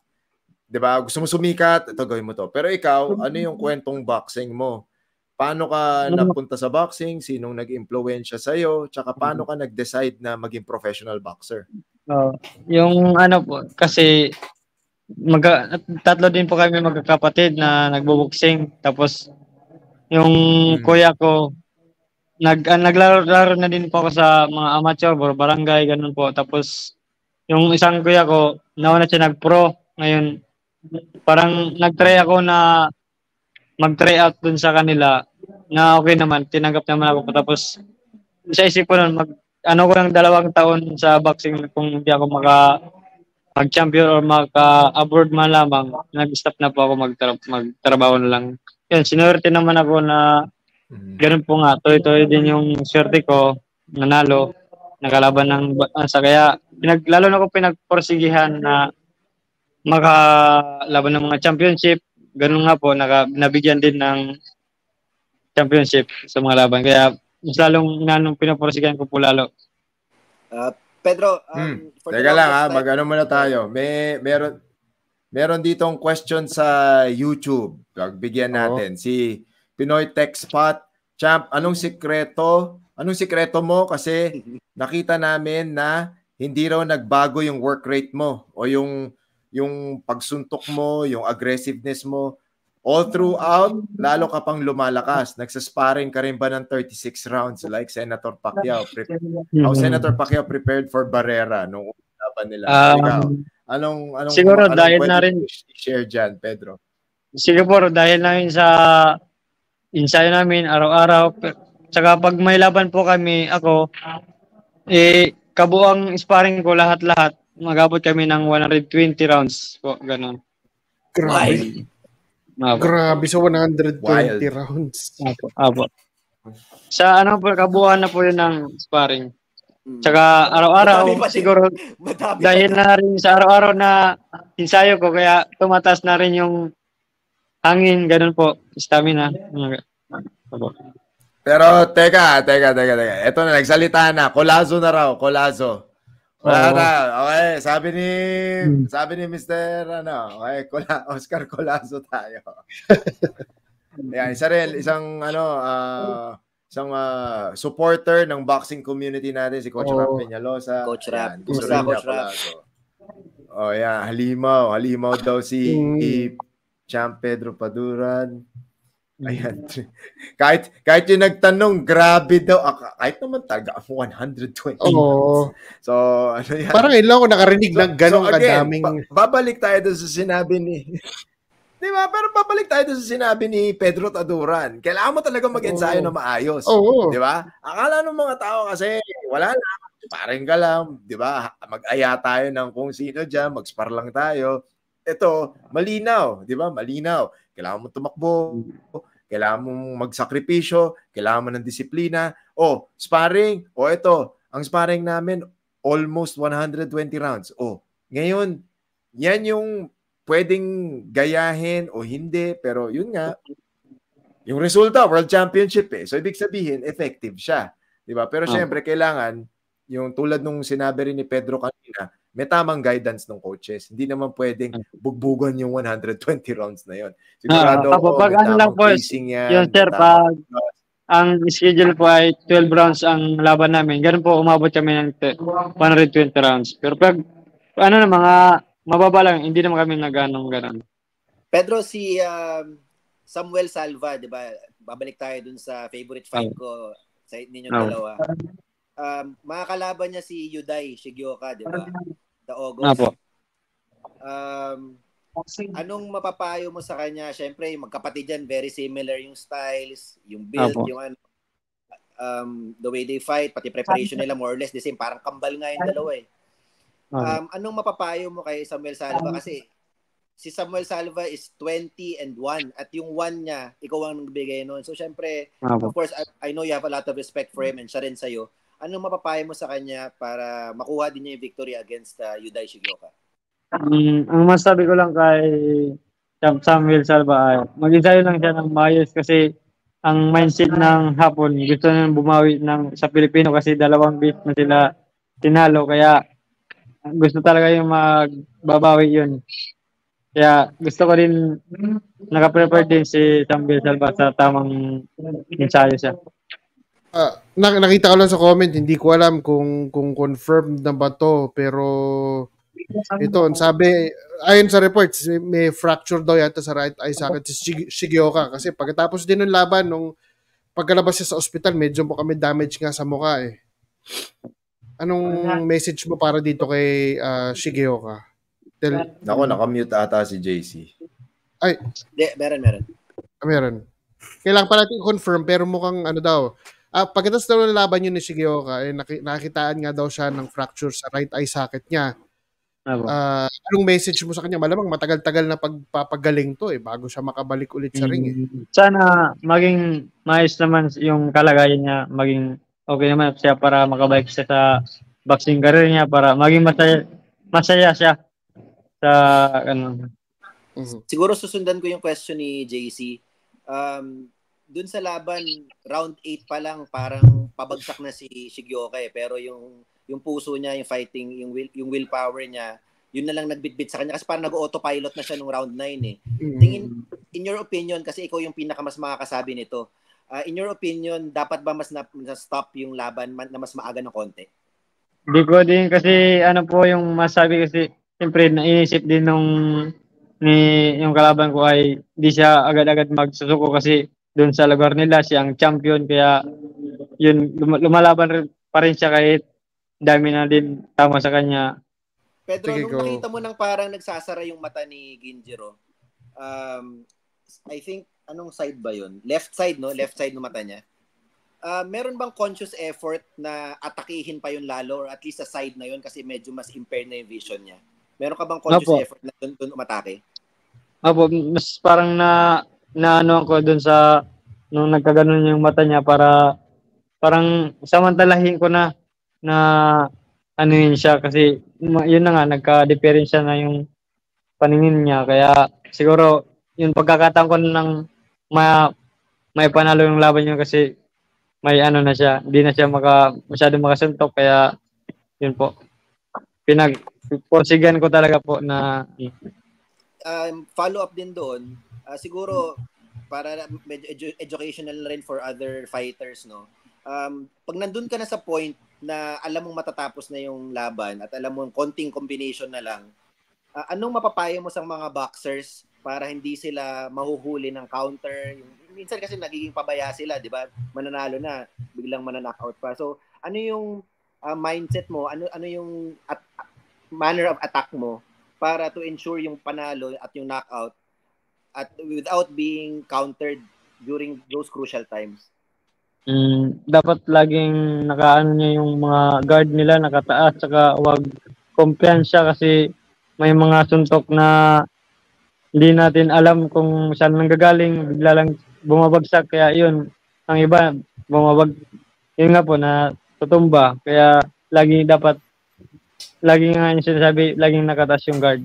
'Di ba? Gusto mo sumikat, ito gawin mo to. Pero ikaw, ano yung kwentong boxing mo? Paano ka napunta sa boxing? Sinong nag-impluwensya sa iyo? Tsaka paano ka nag-decide na maging professional boxer? Yung po, kasi tatlo din po kami magkakapatid na nagbo-boxing. Tapos yung kuya ko naglaro na din po ako sa mga amateur, barangay, ganun po. Tapos yung isang kuya ko, nauna siya nag-pro. Ngayon, parang nag-try ako na mag-try out dun sa kanila na okay naman, tinanggap naman ako. Tapos sa isip ko nun, ko ng 2 taon sa boxing kung hindi ako mag-champion or maka-abroad man lamang, nag-stop na po ako magtrabaho na lang. Yun, sinuwerte naman ako na ganun po nga, toy din yung swerte ko, nanalo, nakalaban ng kaya lalo na ko pinagporsigihan na makalaban ng mga championship, ganun nga po, nabigyan din ng championship sa mga laban. Kaya mas lalong pinaporsigihan ko po lalo. Pedro, teka lang mag-ano muna tayo. Meron ditong question sa YouTube. Bigyan natin. Si Pinoy Tech Spot. Champ, anong sikreto mo? Kasi nakita namin na hindi raw nagbago yung work rate mo o yung pagsuntok mo, yung aggressiveness mo. All throughout, lalo ka pang lumalakas. Nagsasparring ka rin ba ng 36 rounds like Senator Pacquiao? Senator Pacquiao prepared for Barrera nung laban nila. Ikaw, anong siguro dahil na rin share dyan, Pedro? Siguro dahil na rin sa ensayo namin araw-araw. Tsaka pag may laban po kami, kabuang sparring ko lahat-lahat, mag-abot kami ng 120 rounds po, ganun. Grabe sa 120 rounds. Apo. Sa kabuuan na po yun ng sparring. Tsaka araw-araw, siguro dahil na rin sa araw-araw na ensayo ko, kaya tumataas na rin yung hangin, ganun po, stamina. Pero teka. Ito na, nagsalita na. Collazo na raw, Collazo. Okay, sabi ni Mr. Oscar Collazo tayo. Ayan, isang supporter ng boxing community natin, si Coach Rap Peñalosa. Coach Rap. Coach Rap. Halimaw daw si Champ Pedro Taduran. Ayan. kahit yung nagtanong, grabe daw. Kahit naman talaga 120. Oo. So, ano yan? Parang ilan ako nakarinig ng ganong again, kadaming... babalik tayo doon sa sinabi ni... Di ba? Pero babalik tayo doon sa sinabi ni Pedro Taduran. Kailangan mo talaga mag-ensayo na maayos. Oo. Di ba? Akala ng mga tao kasi, wala na. Parang ka lang. Di ba? Mag-aya tayo ng kung sino dyan. Mag-spar lang tayo. Ito, malinaw. Di ba? Malinaw. Kailangan mo tumakbo. Kailangan mong magsakripisyo. Kailangan mo ng disiplina. Sparring. Ito. Ang sparring namin, almost 120 rounds. Ngayon, yan yung pwedeng gayahin o hindi, pero yun nga, yung resulta, World Championship So, ibig sabihin, effective siya. Diba? Pero syempre, kailangan, yung tulad nung sinabi rin ni Pedro kanina, may tamang guidance ng coaches. Hindi naman pwedeng bugbugan yung 120 rounds na yun. Sigurado pag ano lang po, yun sir, pag ang schedule po ay 12 rounds ang laban namin, ganun po, umabot kami ng 120 rounds. Pero pag, ano na, mga mababa lang, hindi naman kami nag-anong gano'n. Pedro, si Samuel Salva, di ba? Babalik tayo dun sa favorite fight ko sa ninyong dalawa. Mga kalaban niya si Yuday Shigioka, di ba? Sa August. Anong mapapayo mo sa kanya? Siyempre, magkapatid yan, very similar yung styles, yung build, yung the way they fight, pati preparation nila more or less the same. Parang kambal nga yung dalawa Anong mapapayo mo kay Samuel Salva? Kasi si Samuel Salva is 20-1 at yung 1 niya, ikaw ang nagbigay nun. So, syempre, of course, I know you have a lot of respect for him and siya rin sa'yo. Anong mapapayo mo sa kanya para makuha din niya yung victory against Yuday Shigioka? Ang masabi ko lang kay Samuel Salva ay mag-ensayo lang siya ng maayos kasi ang mindset ng Hapon, gusto nang bumawi sa Pilipino kasi 2 beat na sila tinalo. Kaya gusto talaga yung magbabawi yun. Kaya gusto ko rin naka-prepare din si Samuel Salva sa tamang ensayo siya. Nakita ko lang sa comment, hindi ko alam kung confirmed na ba to, pero ito, sabi, ayon sa reports, may fracture daw yata sa right eye socket si Shigioka kasi pagkatapos din ng laban, nung pagkalabas siya sa ospital, medyo mo kami damage nga sa mukha Anong message mo para dito kay Shigioka? Ako, nakamute ata si JC. Ay. Meron. Kailangan pa natin confirm pero mukhang daw. Pagkatapos daw ng laban yun ni Shigioka, nakitaan nga daw siya ng fracture sa right eye socket niya. Anong message mo sa kanya? Malamang matagal-tagal na pagpapagaling to bago siya makabalik ulit sa ring Sana maging maayos naman yung kalagayan niya, maging okay naman siya para makabalik siya sa boxing career niya para maging masaya siya sa Siguro susundan ko yung question ni JC. Dun sa laban, round 8 pa lang parang pabagsak na si Shigioka pero yung puso niya, yung fighting, yung willpower niya, yun na lang nagbitbit sa kanya kasi parang nag-autopilot na siya nung round 9 Tingin, in your opinion, kasi ikaw yung pinakamas makakasabi nito, in your opinion, dapat ba mas na-stop yung laban na mas maaga ng konti? Hindi ko din kasi po yung masabi kasi siyempre naiisip din yung kalaban ko ay di siya agad-agad magsusuko kasi doon sa lugar nila siya ang champion kaya yun lumalaban pa rin siya kahit dami na din tama sa kanya. Pedro, nung nakita mo nang parang nagsasara yung mata ni Ginjiro, I think, anong side ba yun? Left side, no? Left side ng mata niya. Meron bang conscious effort na atakihin pa yun lalo or at least sa side na yun kasi medyo mas impaired na yung vision niya? Meron ka bang conscious effort na doon umatake? Mas parang na ano ako doon sa nung nagkaganon yung mata niya para parang samantalahin ko na ano yun siya kasi yun na nga nagka-diferensya na yung paningin niya kaya siguro yung pagkakataon ko nang may panalo yung laban niya kasi may ano na siya, hindi na siya masyadong makasuntok kaya yun po. Pinagporsigan ko talaga po na follow up din doon. Siguro para medyo educational rin for other fighters, no. Pag nandun ka na sa point na alam mong matatapos na yung laban at alam mong konting combination na lang, anong mapapayo mo sa mga boxers para hindi sila mahuhuli ng counter. Minsan kasi nagiging pabaya sila, di ba? Mananalo na, biglang mananockout pa. So, ano yung mindset mo? Ano yung manner of attack mo para to ensure yung panalo at yung knockout at without being countered during those crucial times? Dapat laging nakaano niya yung mga guard nila nakataas, saka wag kumpiyansa kasi may mga suntok na hindi natin alam kung saan nanggagaling, bigla lang bumabagsak, kaya yun, ang iba yun nga po na tutumba, kaya lagi nga yung sinasabi, laging nakataas yung guard.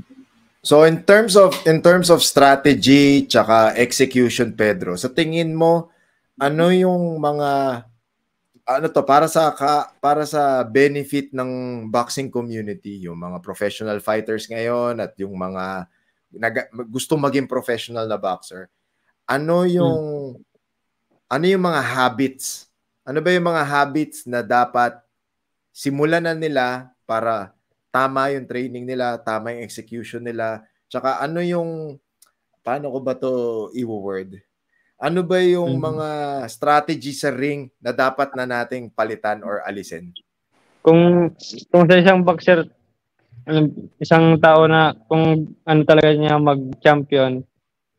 So in terms of strategy tsaka execution, Pedro, sa tingin mo ano yung mga para sa benefit ng boxing community, yung mga professional fighters ngayon at yung mga gusto maging professional na boxer, ano yung mga habits? Ano ba yung mga habits na dapat simulan na nila para tama yung training nila, tama yung execution nila, tsaka paano ko ba to i-word? Ano ba yung mga strategy sa ring na dapat na nating palitan or alisin? Kung sa isang boxer, isang tao na kung ano talaga niya mag-champion,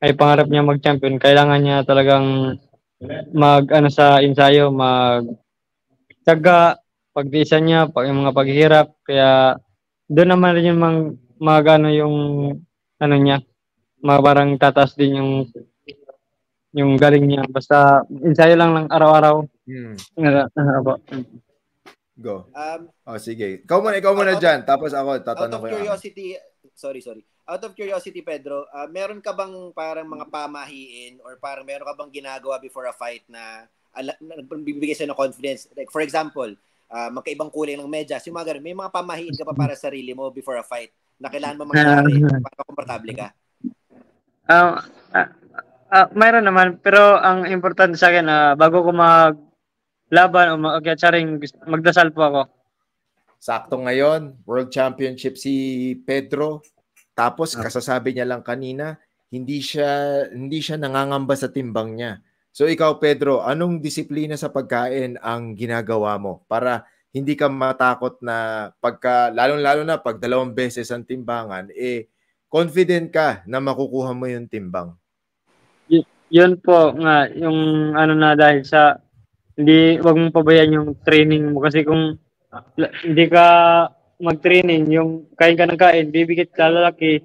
ay pangarap niya mag-champion, kailangan niya talagang sa ensayo, tsaga, pagtiisan niya, yung mga paghihirap, kaya doon naman rin yung niya, parang tataas din yung galing niya. Basta ensayo lang ng araw-araw. Go. Sige. Ikaw muna dyan. Tapos ako, tatanong ko. Out of curiosity, Pedro, meron ka bang parang mga pamahiin or parang meron ka bang ginagawa before a fight na bibigay sa'yo ng confidence? Like, for example, magkaibang kulay ng medyas, yung mga ganun. May mga pamahiin ka pa para sa sarili mo before a fight na kailangan mo mangyari para komportable ka? Mayroon naman, pero ang importante sa akin, bago ko maglaban o mag-akyat sa ring, magdasal po ako. Sakto ngayon, World Championship si Pedro. Tapos kasasabi niya lang kanina, hindi siya nangangamba sa timbang niya. So ikaw, Pedro, anong disiplina sa pagkain ang ginagawa mo para hindi ka matakot na lalong-lalo na pag 2 beses ang timbangan, confident ka na makukuha mo yung timbang? Yun po nga, yung dahil sa wag mong pabayaan yung training mo, kasi kung hindi ka mag-training, yung kain ka ng kain, bibigit ka lalaki,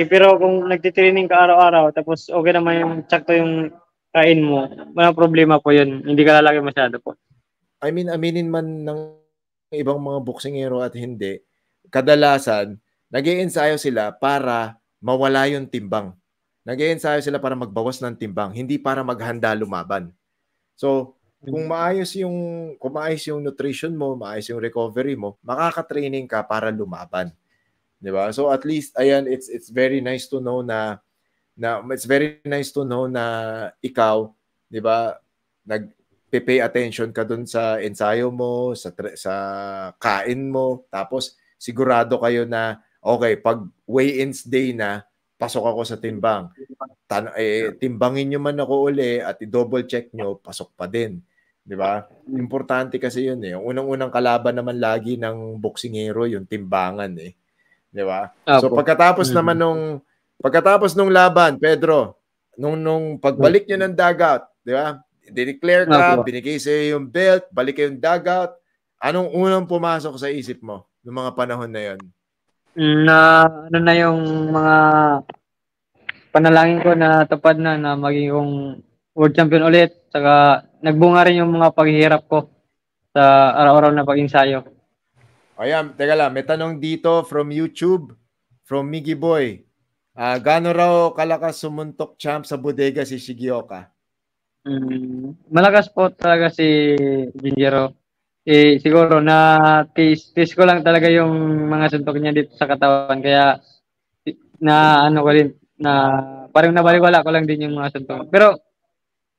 pero kung nagtitraining ka araw-araw, tapos okay naman yung sakto yung kain mo, walang problema po yun, hindi ka lalaki masyado po. I mean, aminin man ng ibang mga boksingero at hindi, kadalasan, nag-iensayo sila para mawala yung timbang. Nag-iensayo sila para magbawas ng timbang, hindi para maghanda lumaban. So, kung maayos yung nutrition mo, maayos yung recovery mo, makaka-training ka para lumaban. 'Di ba? So at least ayan, it's very nice to know na ikaw, 'di ba, nagpe-pay attention ka dun sa ensayo mo, sa kain mo, tapos sigurado kayo na okay, pag weigh-ins day na, pasok ako sa timbang. Timbangin nyo man ako uli at i-double check nyo, pasok pa din. Di ba? Importante kasi yun eh. Yung unang-unang kalaban naman lagi ng boksingero, yung timbangan eh. Di ba? So pagkatapos naman nung laban, Pedro, nung pagbalik nyo ng dugout, di ba? Dineclare ka, binigay sa'yo yung belt, balik kayong dugout. Anong unang pumasok sa isip mo noong mga panahon na yun? Na yung mga panalangin ko na tupad na maging world champion ulit, saka nagbunga rin yung mga paghihirap ko sa araw-araw na pag-ensayo. Ayan, teka lang, may tanong dito from YouTube, from Miggy Boy. Gaano raw kalakas sumuntok champ sa bodega si Shigioka? Malakas po talaga si Jinjiro. Siguro tis ko lang talaga yung mga suntok niya dito sa katawan, kaya ko din na parang nabaliwala ko lang din yung mga suntok. Pero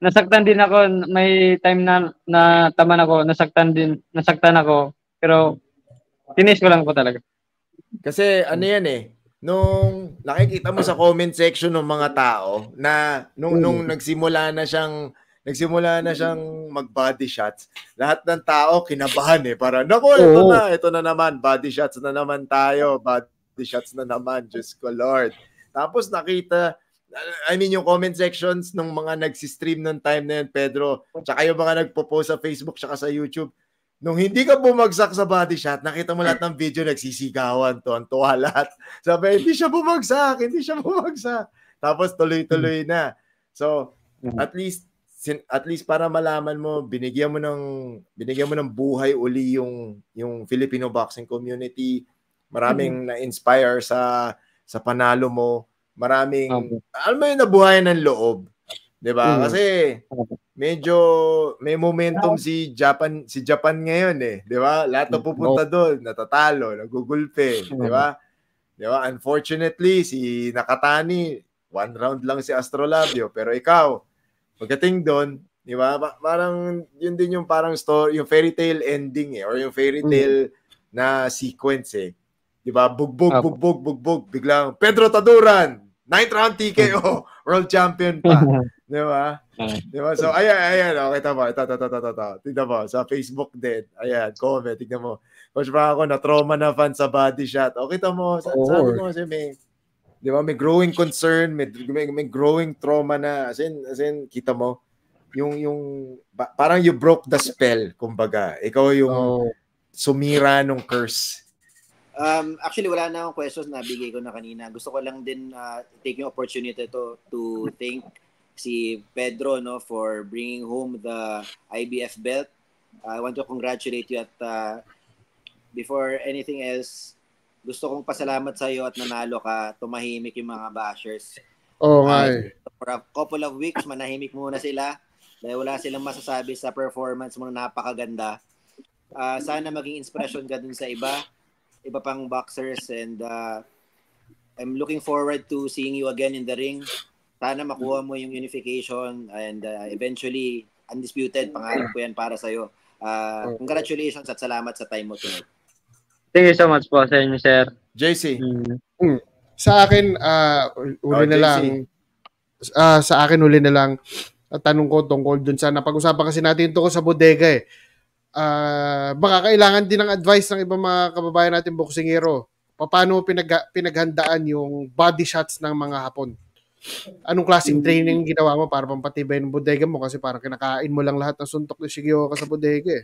nasaktan din ako, may time na taman ako, nasaktan ako, pero tinis ko lang po talaga. Kasi ano yan eh, nung nakikita mo sa comment section ng mga tao na nung nagsimula na siyang mag-body shots, lahat ng tao kinabahan para, naku, ito na naman, body shots na naman tayo, body shots na naman, Diyos ko Lord. Tapos nakita, yung comment sections ng mga nagsistream ng time na yun, Pedro, tsaka yung mga nagpo-post sa Facebook tsaka sa YouTube, nung hindi ka bumagsak sa body shot, nakita mo lahat ng video, nagsisigawan, tuwa lahat. Sabi, hindi siya bumagsak. Tapos tuloy-tuloy na. So, at least para malaman mo, binigyan mo ng buhay uli yung Filipino boxing community. Maraming na-inspire sa panalo mo. Maraming alam mo yung nabuhayan ng loob, 'di ba? Kasi medyo may momentum si Japan ngayon 'di ba? Lahat na pupunta doon, natatalo, nagugulpe, 'di ba? Unfortunately, si Nakatani, 1 round lang si Astrolabio, pero ikaw pagdating doon, 'di ba? Parang yun din yung parang story, yung fairy tale ending or yung fairy tale na sequence 'Di ba? Bugbog, biglang Pedro Taduran, 9th round TKO, world champion pa. 'Di ba? So ayan, kita mo, ito. Tignan mo sa Facebook din. Ayan, comment, tignan mo. Coach Franco na trauma na fan sa body shot. O kita mo, sabi mo kasi di ba, may growing concern, may growing trauma na, as in kita mo, parang you broke the spell, kumbaga. Ikaw yung sumira nung curse. Actually, wala na akong questions na bigay ko na kanina. Gusto ko lang din take yung opportunity to thank si Pedro for bringing home the IBF belt. I want to congratulate you at before anything else, gusto kong pasalamat sa iyo at nanalo ka, tumahimik yung mga bashers. For a couple of weeks, manahimik muna sila dahil wala silang masasabi sa performance mo na napakaganda. Sana maging inspiration ka dun sa iba pang boxers, and I'm looking forward to seeing you again in the ring. Sana makuha mo yung unification and eventually undisputed. Pangarap ko yan para sa iyo. Congratulations at salamat sa time mo tonight. Thank you so much po sa inyo, sir. JC. Sa akin, huli na lang, tanong ko tungkol dun sa napag-usapan kasi natin tungkol sa bodega baka kailangan din ng advice ng ibang mga kababayan natin boksingero. Paano pinaghandaan yung body shots ng mga Hapon? Anong klaseng training ginawa mo para pampatibay ng bodega mo? Kasi parang kinakain mo lang lahat ng suntok ni Shigeo sa bodega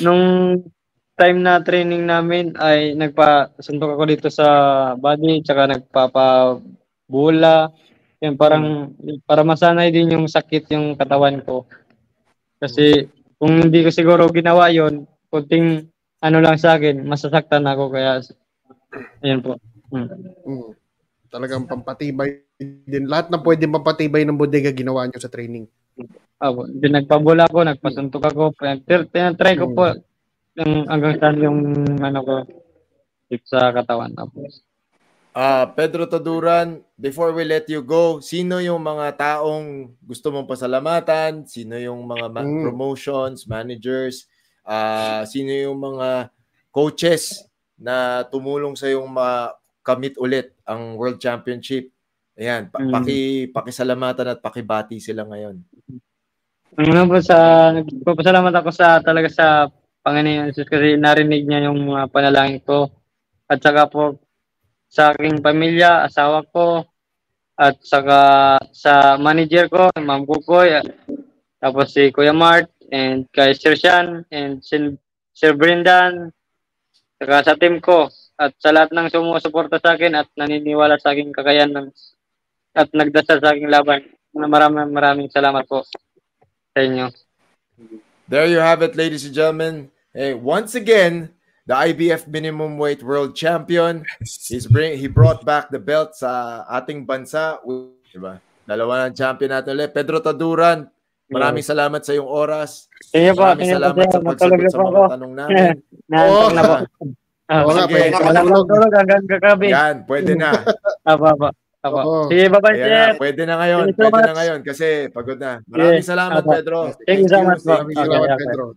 Nung time na training namin ay nagpasuntok ako dito sa body, tsaka nagpapabula. Yan, para masanay din yung sakit yung katawan ko. Kasi kung hindi ko siguro ginawa yon, kunting lang sa akin, masasaktan ako. Kaya, ayan po. Talagang pampatibay din. Lahat na pwedeng pampatibay ng bodega ginawa nyo sa training. Nagpabula ko, nagpasuntok ako. Tinatry ko po hanggang saan yung ko sa katawan. Pedro Taduran, before we let you go, sino yung mga taong gusto mong pasalamatan? Sino yung mga promotions, managers? Sino yung mga coaches na tumulong sa yung makamit ulit ang World Championship? Ayan, pakisalamatan at pakibati sila ngayon. Nagpapasalamat ako talaga sa Panginoon Jesus kasi narinig niya yung mga panalangin ko. At saka po sa aking pamilya, asawa ko, at saka sa manager ko, Ma'am Kukoy, tapos si Kuya Mart, and kay Sir Sean, and Sir Brendan, saka sa team ko, at sa lahat ng sumusuporta sa akin at naniniwala sa aking kakayanan at nagdasal sa aking laban. Maraming salamat po sa inyo. There you have it, ladies and gentlemen. Hey, once again, the IBF minimum weight world champion. He brought back the belt sa ating bansa. Diba? Dalawa ng champion natin ulit. Pedro Taduran, maraming salamat sa iyong oras. Maraming salamat sa pagsagot sa mga tanong namin. Yan, pwede na. Sige, bye-bye, sir. Pwede na ngayon kasi pagod na. Maraming salamat, Pedro. Thank you so much. Maraming salamat, Pedro.